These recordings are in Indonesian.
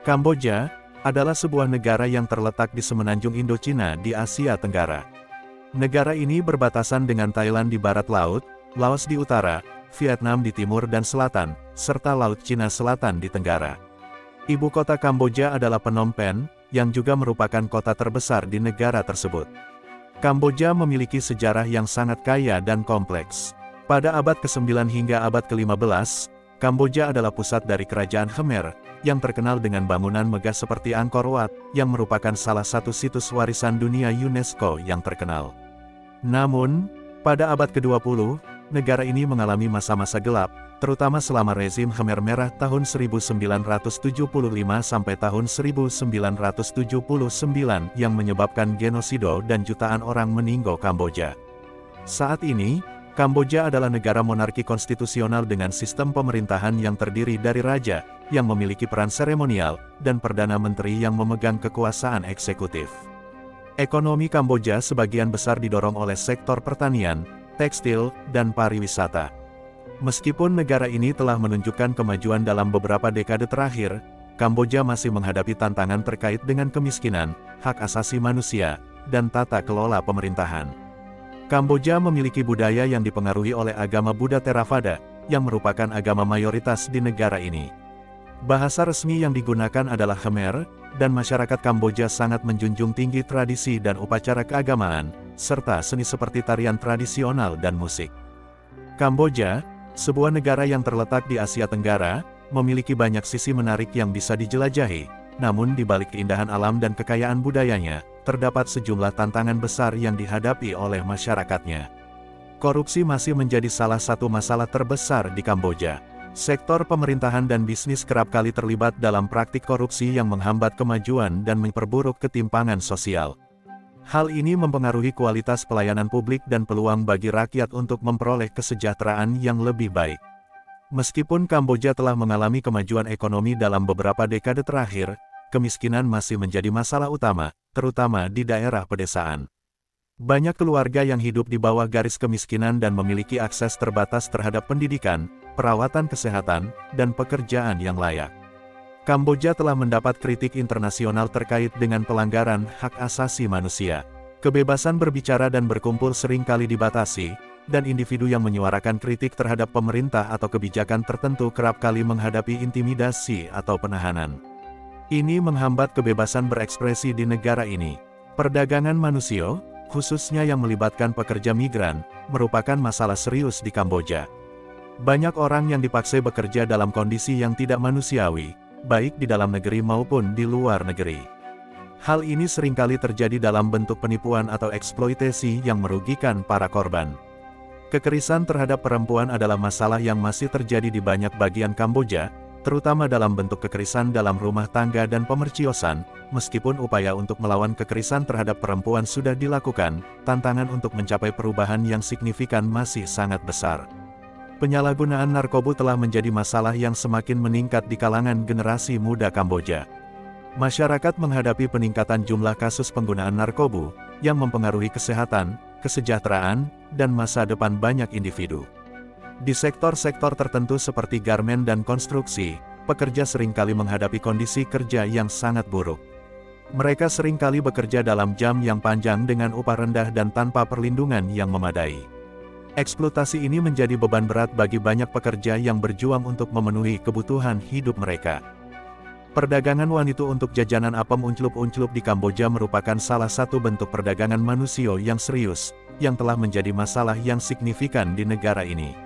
Kamboja adalah sebuah negara yang terletak di semenanjung Indochina di Asia Tenggara. Negara ini berbatasan dengan Thailand di barat laut, Laos di utara, Vietnam di timur dan selatan, serta Laut Cina Selatan di tenggara. Ibu kota Kamboja adalah Phnom Penh, yang juga merupakan kota terbesar di negara tersebut. Kamboja memiliki sejarah yang sangat kaya dan kompleks. Pada abad ke-9 hingga abad ke-15, Kamboja adalah pusat dari kerajaan Khmer, yang terkenal dengan bangunan megah seperti Angkor Wat, yang merupakan salah satu situs warisan dunia UNESCO yang terkenal. Namun, pada abad ke-20, negara ini mengalami masa-masa gelap, terutama selama rezim Khmer Merah tahun 1975 sampai tahun 1979 yang menyebabkan genosida dan jutaan orang meninggal Kamboja. Saat ini, Kamboja adalah negara monarki konstitusional dengan sistem pemerintahan yang terdiri dari raja, yang memiliki peran seremonial, dan perdana menteri yang memegang kekuasaan eksekutif. Ekonomi Kamboja sebagian besar didorong oleh sektor pertanian, tekstil, dan pariwisata. Meskipun negara ini telah menunjukkan kemajuan dalam beberapa dekade terakhir, Kamboja masih menghadapi tantangan terkait dengan kemiskinan, hak asasi manusia, dan tata kelola pemerintahan. Kamboja memiliki budaya yang dipengaruhi oleh agama Buddha Theravada, yang merupakan agama mayoritas di negara ini. Bahasa resmi yang digunakan adalah Khmer, dan masyarakat Kamboja sangat menjunjung tinggi tradisi dan upacara keagamaan, serta seni seperti tarian tradisional dan musik. Kamboja, sebuah negara yang terletak di Asia Tenggara, memiliki banyak sisi menarik yang bisa dijelajahi, namun di balik keindahan alam dan kekayaan budayanya, terdapat sejumlah tantangan besar yang dihadapi oleh masyarakatnya. Korupsi masih menjadi salah satu masalah terbesar di Kamboja. Sektor pemerintahan dan bisnis kerap kali terlibat dalam praktik korupsi yang menghambat kemajuan dan memperburuk ketimpangan sosial. Hal ini mempengaruhi kualitas pelayanan publik dan peluang bagi rakyat untuk memperoleh kesejahteraan yang lebih baik. Meskipun Kamboja telah mengalami kemajuan ekonomi dalam beberapa dekade terakhir, kemiskinan masih menjadi masalah utama, terutama di daerah pedesaan. Banyak keluarga yang hidup di bawah garis kemiskinan dan memiliki akses terbatas terhadap pendidikan, perawatan kesehatan, dan pekerjaan yang layak. Kamboja telah mendapat kritik internasional terkait dengan pelanggaran hak asasi manusia. Kebebasan berbicara dan berkumpul seringkali dibatasi, dan individu yang menyuarakan kritik terhadap pemerintah atau kebijakan tertentu kerap kali menghadapi intimidasi atau penahanan. Ini menghambat kebebasan berekspresi di negara ini. Perdagangan manusia, khususnya yang melibatkan pekerja migran, merupakan masalah serius di Kamboja. Banyak orang yang dipaksa bekerja dalam kondisi yang tidak manusiawi, baik di dalam negeri maupun di luar negeri. Hal ini seringkali terjadi dalam bentuk penipuan atau eksploitasi yang merugikan para korban. Kekerasan terhadap perempuan adalah masalah yang masih terjadi di banyak bagian Kamboja, terutama dalam bentuk kekerasan dalam rumah tangga dan pemerciosan. Meskipun upaya untuk melawan kekerasan terhadap perempuan sudah dilakukan, tantangan untuk mencapai perubahan yang signifikan masih sangat besar. Penyalahgunaan narkoba telah menjadi masalah yang semakin meningkat di kalangan generasi muda Kamboja. Masyarakat menghadapi peningkatan jumlah kasus penggunaan narkoba, yang mempengaruhi kesehatan, kesejahteraan, dan masa depan banyak individu. Di sektor-sektor tertentu seperti garmen dan konstruksi, pekerja seringkali menghadapi kondisi kerja yang sangat buruk. Mereka seringkali bekerja dalam jam yang panjang dengan upah rendah dan tanpa perlindungan yang memadai. Eksploitasi ini menjadi beban berat bagi banyak pekerja yang berjuang untuk memenuhi kebutuhan hidup mereka. Perdagangan wanita untuk jajanan apem unclup-unclup di Kamboja merupakan salah satu bentuk perdagangan manusia yang serius, yang telah menjadi masalah yang signifikan di negara ini.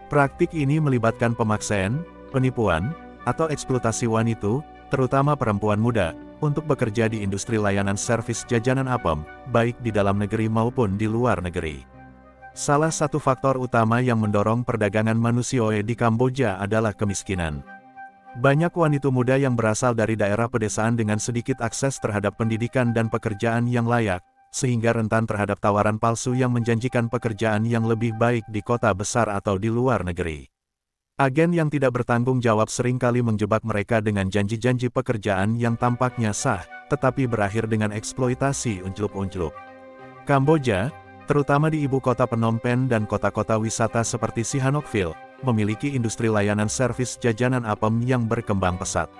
Praktik ini melibatkan pemaksaan, penipuan, atau eksploitasi wanita, terutama perempuan muda, untuk bekerja di industri layanan servis jajanan apem, baik di dalam negeri maupun di luar negeri. Salah satu faktor utama yang mendorong perdagangan manusia di Kamboja adalah kemiskinan. Banyak wanita muda yang berasal dari daerah pedesaan dengan sedikit akses terhadap pendidikan dan pekerjaan yang layak, sehingga rentan terhadap tawaran palsu yang menjanjikan pekerjaan yang lebih baik di kota besar atau di luar negeri. Agen yang tidak bertanggung jawab seringkali menjebak mereka dengan janji-janji pekerjaan yang tampaknya sah, tetapi berakhir dengan eksploitasi unclup-unclup. Kamboja, terutama di ibu kota Phnom Penh dan kota-kota wisata seperti Sihanoukville, memiliki industri layanan servis jajanan apem yang berkembang pesat.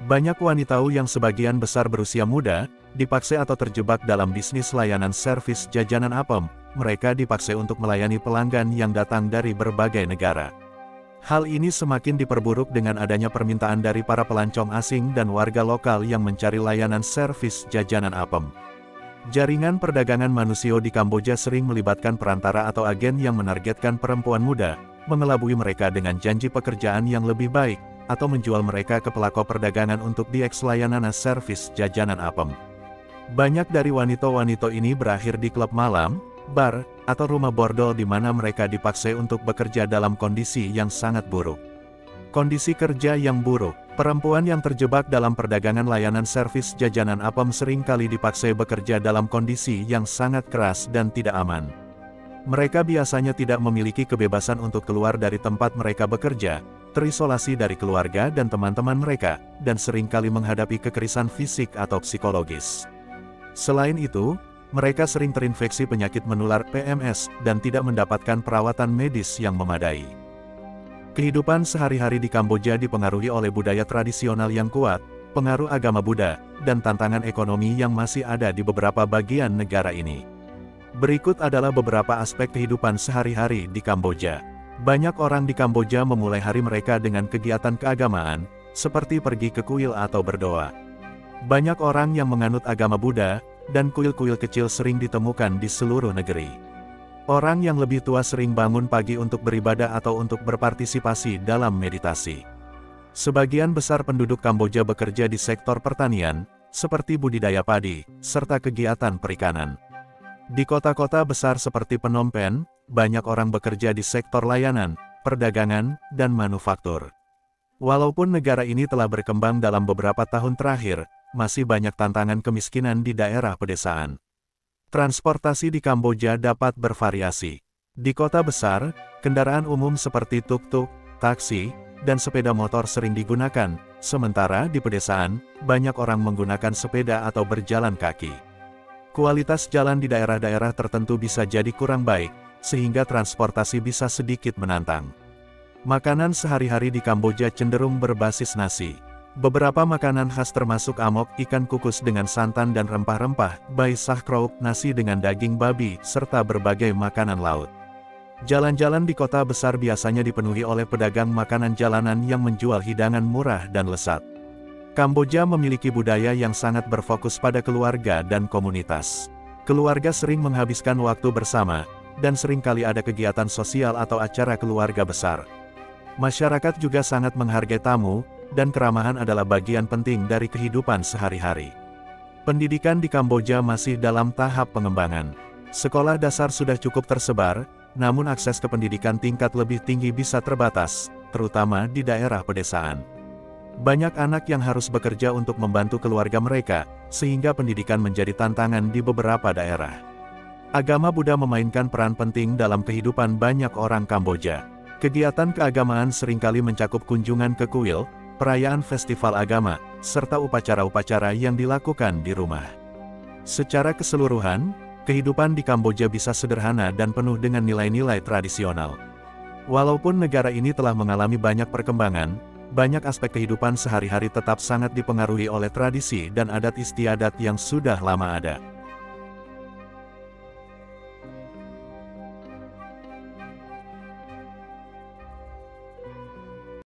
Banyak wanita yang sebagian besar berusia muda, dipaksa atau terjebak dalam bisnis layanan servis jajanan apem. Mereka dipaksa untuk melayani pelanggan yang datang dari berbagai negara. Hal ini semakin diperburuk dengan adanya permintaan dari para pelancong asing dan warga lokal yang mencari layanan servis jajanan apem. Jaringan perdagangan manusia di Kamboja sering melibatkan perantara atau agen yang menargetkan perempuan muda, mengelabui mereka dengan janji pekerjaan yang lebih baik, atau menjual mereka ke pelaku perdagangan untuk dieks layanan servis jajanan apem. Banyak dari wanita-wanita ini berakhir di klub malam, bar, atau rumah bordel di mana mereka dipaksa untuk bekerja dalam kondisi yang sangat buruk. Kondisi kerja yang buruk. Perempuan yang terjebak dalam perdagangan layanan servis jajanan apem sering kali dipaksa bekerja dalam kondisi yang sangat keras dan tidak aman. Mereka biasanya tidak memiliki kebebasan untuk keluar dari tempat mereka bekerja, terisolasi dari keluarga dan teman-teman mereka, dan seringkali menghadapi kekerasan fisik atau psikologis. Selain itu, mereka sering terinfeksi penyakit menular PMS dan tidak mendapatkan perawatan medis yang memadai. Kehidupan sehari-hari di Kamboja dipengaruhi oleh budaya tradisional yang kuat, pengaruh agama Buddha, dan tantangan ekonomi yang masih ada di beberapa bagian negara ini. Berikut adalah beberapa aspek kehidupan sehari-hari di Kamboja. Banyak orang di Kamboja memulai hari mereka dengan kegiatan keagamaan, seperti pergi ke kuil atau berdoa. Banyak orang yang menganut agama Buddha, dan kuil-kuil kecil sering ditemukan di seluruh negeri. Orang yang lebih tua sering bangun pagi untuk beribadah atau untuk berpartisipasi dalam meditasi. Sebagian besar penduduk Kamboja bekerja di sektor pertanian, seperti budidaya padi, serta kegiatan perikanan. Di kota-kota besar seperti Phnom Penh, banyak orang bekerja di sektor layanan, perdagangan, dan manufaktur. Walaupun negara ini telah berkembang dalam beberapa tahun terakhir, masih banyak tantangan kemiskinan di daerah pedesaan. Transportasi di Kamboja dapat bervariasi. Di kota besar, kendaraan umum seperti tuk-tuk, taksi, dan sepeda motor sering digunakan, sementara di pedesaan, banyak orang menggunakan sepeda atau berjalan kaki. Kualitas jalan di daerah-daerah tertentu bisa jadi kurang baik, sehingga transportasi bisa sedikit menantang. Makanan sehari-hari di Kamboja cenderung berbasis nasi. Beberapa makanan khas termasuk amok, ikan kukus dengan santan dan rempah-rempah, bai sah krouk, nasi dengan daging babi, serta berbagai makanan laut. Jalan-jalan di kota besar biasanya dipenuhi oleh pedagang makanan jalanan yang menjual hidangan murah dan lezat. Kamboja memiliki budaya yang sangat berfokus pada keluarga dan komunitas. Keluarga sering menghabiskan waktu bersama, dan seringkali ada kegiatan sosial atau acara keluarga besar. Masyarakat juga sangat menghargai tamu, dan keramahan adalah bagian penting dari kehidupan sehari-hari. Pendidikan di Kamboja masih dalam tahap pengembangan. Sekolah dasar sudah cukup tersebar, namun akses ke pendidikan tingkat lebih tinggi bisa terbatas, terutama di daerah pedesaan. Banyak anak yang harus bekerja untuk membantu keluarga mereka, sehingga pendidikan menjadi tantangan di beberapa daerah. Agama Buddha memainkan peran penting dalam kehidupan banyak orang Kamboja. Kegiatan keagamaan seringkali mencakup kunjungan ke kuil, perayaan festival agama, serta upacara-upacara yang dilakukan di rumah. Secara keseluruhan, kehidupan di Kamboja bisa sederhana dan penuh dengan nilai-nilai tradisional. Walaupun negara ini telah mengalami banyak perkembangan, banyak aspek kehidupan sehari-hari tetap sangat dipengaruhi oleh tradisi dan adat istiadat yang sudah lama ada.